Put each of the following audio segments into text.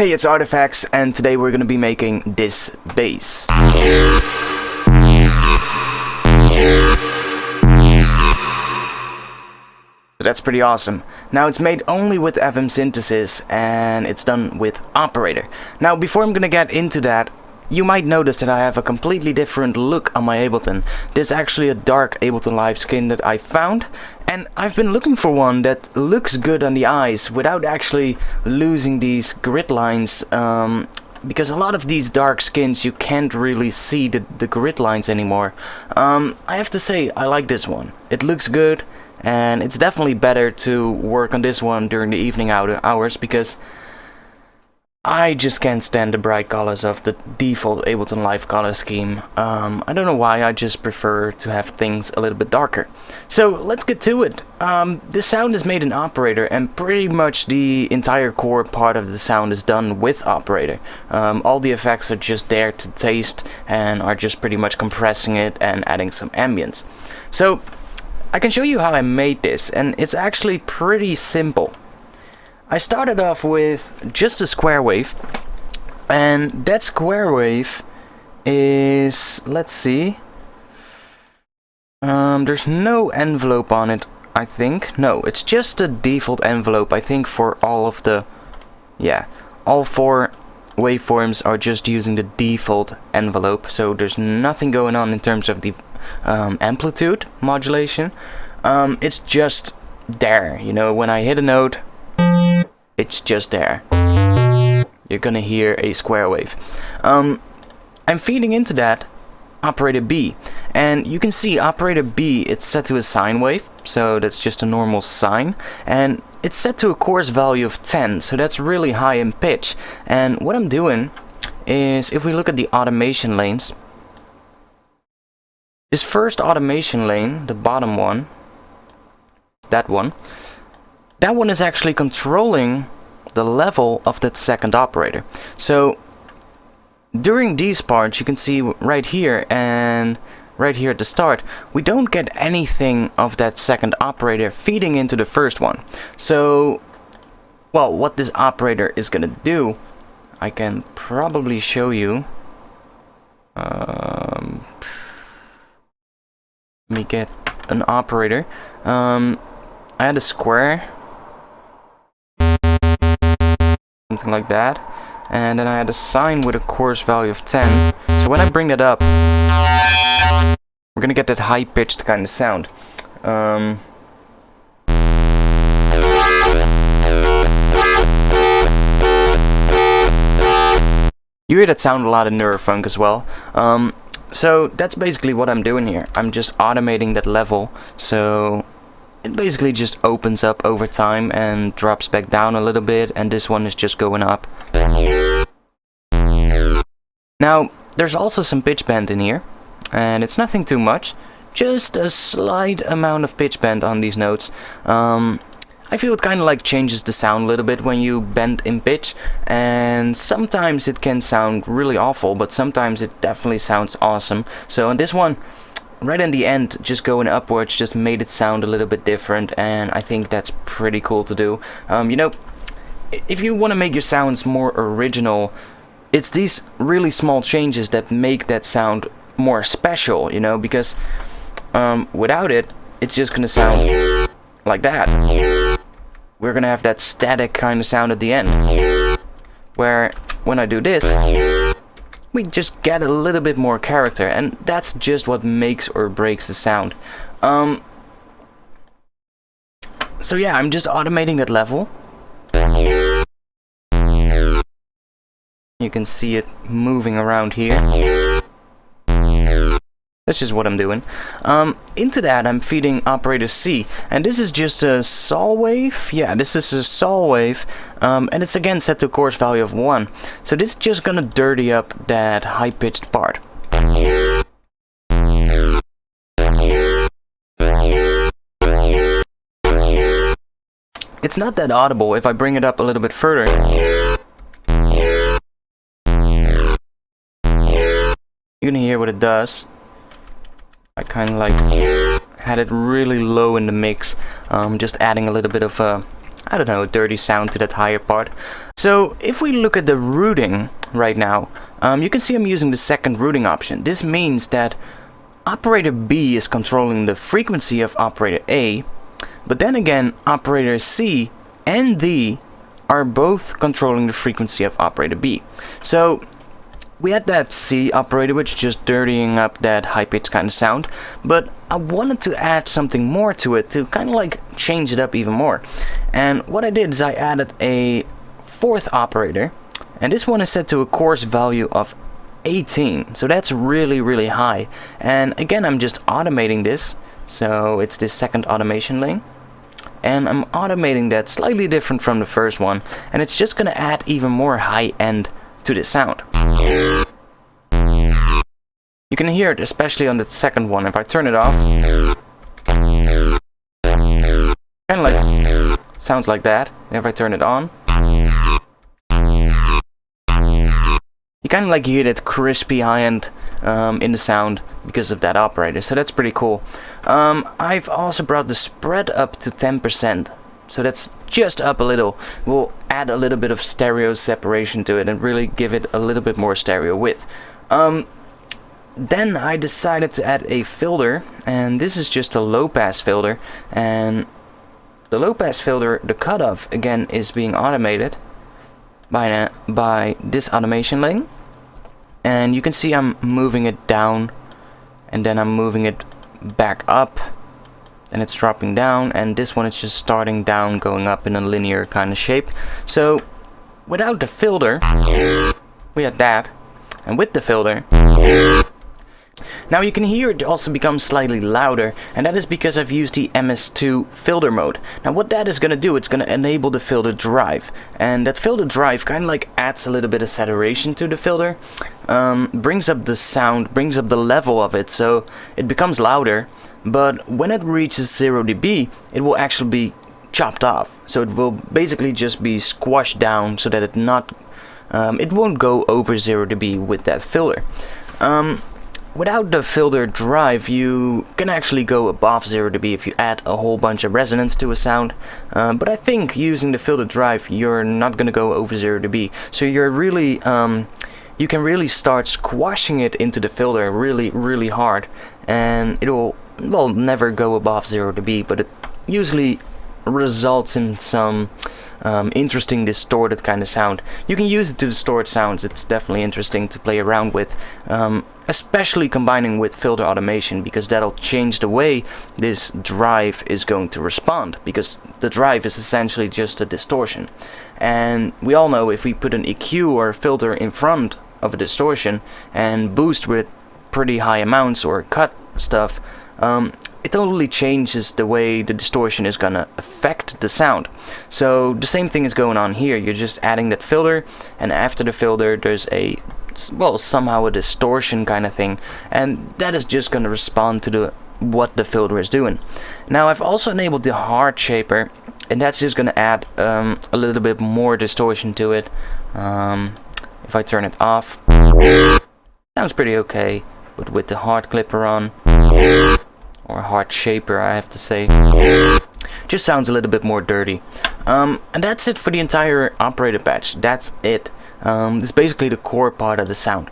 Hey, it's ARTFX, and today we're gonna be making this bass. So that's pretty awesome. Now it's made only with FM synthesis, and it's done with operator. Now before I'm gonna get into that, you might notice that I have a completely different look on my Ableton. This is actually a dark Ableton Live skin that I found, and I've been looking for one that looks good on the eyes without actually losing these grid lines, because a lot of these dark skins you can't really see the grid lines anymore. I have to say I like this one. It looks good, and it's definitely better to work on this one during the evening hours because I just can't stand the bright colors of the default Ableton Live color scheme. I don't know why, I just prefer to have things a little bit darker. So let's get to it. The sound is made in operator, and pretty much the entire core part of the sound is done with operator. All the effects are just there to taste and are just pretty much compressing it and adding some ambience. So I can show you how I made this, and it's actually pretty simple. I started off with just a square wave, and that square wave is, let's see, there's no envelope on it, I think. No, it's just a default envelope, I think, for all of the, yeah, all four waveforms are just using the default envelope, so there's nothing going on in terms of the amplitude modulation. It's just there, you know, when I hit a note, it's just there. You're gonna hear a square wave. I'm feeding into that operator B, and you can see operator B, it's set to a sine wave, so that's just a normal sine, and it's set to a coarse value of 10, so that's really high in pitch. And what I'm doing is, if we look at the automation lanes, this first automation lane, the bottom one, that one is actually controlling the level of that second operator. So during these parts, you can see right here and right here at the start, we don't get anything of that second operator feeding into the first one. So, well, what this operator is gonna do, I can probably show you. Let me get an operator. I had a square, something like that, and then I had a sine with a coarse value of 10. So when I bring that up, we're gonna get that high-pitched kind of sound. You hear that sound a lot in Neuro Funk as well. So that's basically what I'm doing here. I'm just automating that level, so it basically just opens up over time and drops back down a little bit, and this one is just going up. Now, there's also some pitch bend in here, and it's nothing too much, just a slight amount of pitch bend on these notes. I feel it kind of like changes the sound a little bit when you bend in pitch, and sometimes it can sound really awful, but sometimes it definitely sounds awesome. So on this one, right in the end, just going upwards just made it sound a little bit different, and I think that's pretty cool to do. You know, if you want to make your sounds more original, it's these really small changes that make that sound more special, you know, because without it, it's just gonna sound like that. We're gonna have that static kind of sound at the end, where when I do this, we just get a little bit more character, and that's just what makes or breaks the sound. So yeah, I'm just automating that level. You can see it moving around here. That's just what I'm doing. Into that, I'm feeding operator C, and this is just a sol wave. Yeah, this is a sol wave, and it's again set to a coarse value of 1. So this is just gonna dirty up that high-pitched part. It's not that audible if I bring it up a little bit further. You're gonna hear what it does. I kind of like had it really low in the mix, just adding a little bit of I don't know, a dirty sound to that higher part. So if we look at the routing right now, you can see I'm using the second routing option. This means that operator B is controlling the frequency of operator A, but then again operator C and D are both controlling the frequency of operator B. So we had that C operator which is just dirtying up that high-pitched kind of sound, but I wanted to add something more to it to kind of like change it up even more. And what I did is I added a fourth operator, and this one is set to a coarse value of 18, so that's really high. And again, I'm just automating this, so it's this second automation lane, and I'm automating that slightly different from the first one, and it's just gonna add even more high end to this sound. You can hear it especially on the second one. If I turn it off, kind of like sounds like that. And if I turn it on, you kind of like hear that crispy high end in the sound because of that operator, so that's pretty cool. I've also brought the spread up to 10%, so that's just up a little. We'll add a little bit of stereo separation to it and really give it a little bit more stereo width. Then I decided to add a filter, and this is just a low pass filter, and the low pass filter, the cutoff again is being automated by this automation lane, and you can see I'm moving it down, and then I'm moving it back up, and it's dropping down, and this one is just starting down, going up in a linear kind of shape. So without the filter we had that, and with the filter now you can hear it also becomes slightly louder, and that is because I've used the MS2 filter mode. Now what that is going to do, it's going to enable the filter drive, and that filter drive kind of like adds a little bit of saturation to the filter, brings up the sound, brings up the level of it, so it becomes louder, but when it reaches 0 dB it will actually be chopped off, so it will basically just be squashed down so that it won't go over 0 dB with that filter. Without the filter drive, you can actually go above 0 dB if you add a whole bunch of resonance to a sound, but I think using the filter drive you're not gonna go over 0 dB, so you're really you can really start squashing it into the filter really hard, and it will never go above 0 dB, but it usually results in some interesting distorted kind of sound. You can use it to distort sounds. It's definitely interesting to play around with, especially combining with filter automation, because that'll change the way this drive is going to respond, because the drive is essentially just a distortion, and we all know if we put an EQ or a filter in front of a distortion and boost with pretty high amounts or cut stuff, it totally changes the way the distortion is gonna affect the sound. So the same thing is going on here. You're just adding that filter, and after the filter there's a somehow a distortion kind of thing, and that is just gonna respond to what the filter is doing. Now I've also enabled the hard shaper, and that's just gonna add a little bit more distortion to it. If I turn it off, sounds pretty okay, but with the hard clipper on, or hard shaper I have to say, just sounds a little bit more dirty. And that's it for the entire operator patch. That's it. This is basically the core part of the sound.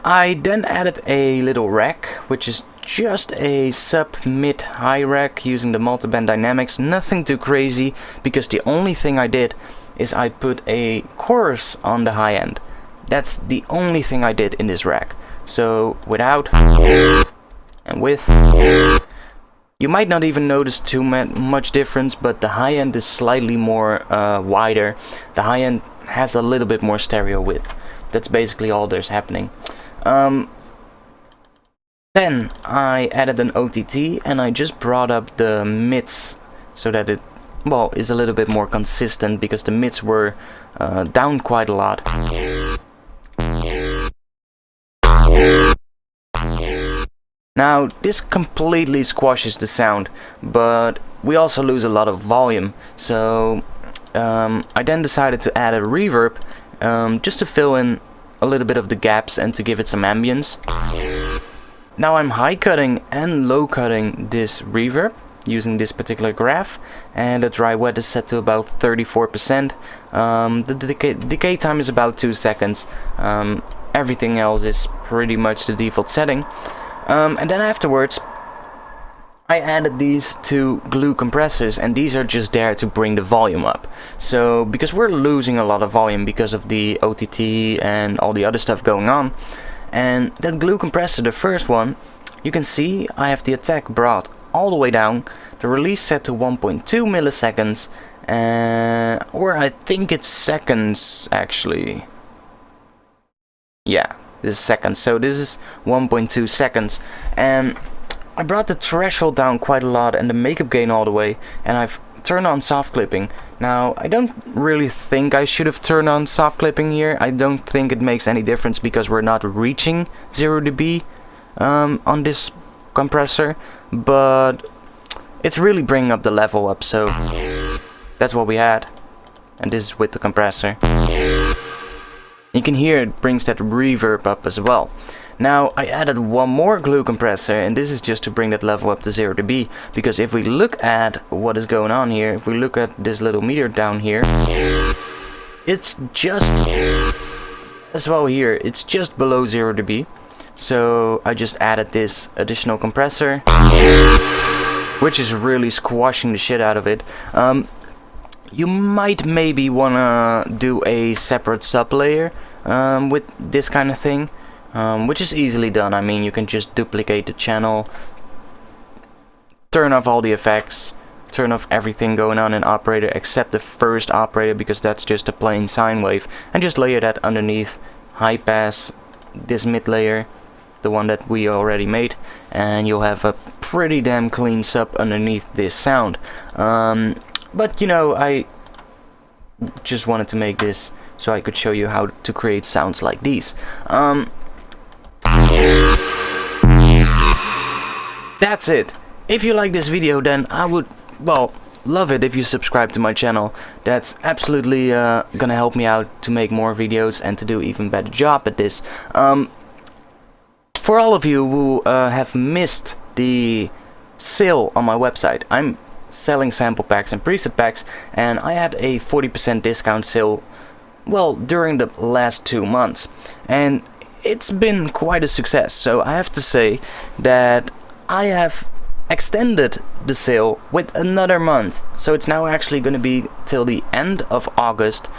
I then added a little rack, which is just a sub mid high rack using the multiband dynamics. Nothing too crazy, because the only thing I did is I put a chorus on the high end. That's the only thing I did in this rack. So without and with, you might not even notice too much difference, but the high end is slightly more wider. The high end has a little bit more stereo width. That's basically all there's happening. Then I added an OTT, and I just brought up the mids so that it is a little bit more consistent, because the mids were down quite a lot. Now this completely squashes the sound, but we also lose a lot of volume, so I then decided to add a reverb just to fill in a little bit of the gaps and to give it some ambience. Now I'm high cutting and low cutting this reverb, using this particular graph, and the dry wet is set to about 34%. The decay time is about 2 seconds. Everything else is pretty much the default setting. And then afterwards I added these 2 glue compressors, and these are just there to bring the volume up. So because we're losing a lot of volume because of the OTT and all the other stuff going on, and that glue compressor, the first one, you can see I have the attack brought all the way down, the release set to 1.2 milliseconds, or I think it's seconds actually. Yeah, this is seconds, so this is 1.2 seconds, and I brought the threshold down quite a lot and the makeup gain all the way, and I've turned on soft clipping. Now, I don't really think I should have turned on soft clipping here. I don't think it makes any difference because we're not reaching 0 dB on this compressor, but it's really bringing up the level up, so that's what we had. And this is with the compressor. You can hear it brings that reverb up as well. Now I added one more glue compressor, and this is just to bring that level up to 0 dB, because if we look at what is going on here, if we look at this little meter down here, it's just, as well here, it's just below 0 dB. So I just added this additional compressor, which is really squashing the shit out of it. You might maybe wanna do a separate sub layer with this kind of thing. Which is easily done. I mean, you can just duplicate the channel, turn off all the effects, turn off everything going on in operator except the first operator, because that's just a plain sine wave, and just layer that underneath high pass, this mid layer, the one that we already made, and you'll have a pretty damn clean sub underneath this sound. But you know, I just wanted to make this so I could show you how to create sounds like these. That's it. If you like this video, then I would, well, love it if you subscribe to my channel. That's absolutely gonna help me out to make more videos and to do even better job at this. For all of you who have missed the sale on my website, I'm selling sample packs and preset packs, and I had a 40% discount sale, well, during the last 2 months, and it's been quite a success. So I have to say that I have extended the sale with another month, so it's now actually going to be till the end of August.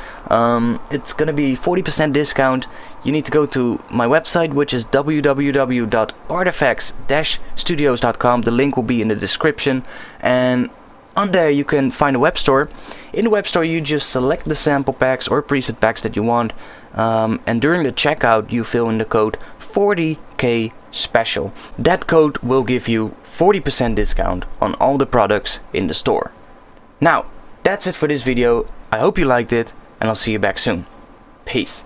It's going to be 40% discount. You need to go to my website, which is www.artfx-studios.com. the link will be in the description, and on there you can find a web store. In the web store you just select the sample packs or preset packs that you want, and during the checkout you fill in the code 40K special. That code will give you 40% discount on all the products in the store. Now, that's it for this video. I hope you liked it, and I'll see you back soon. Peace.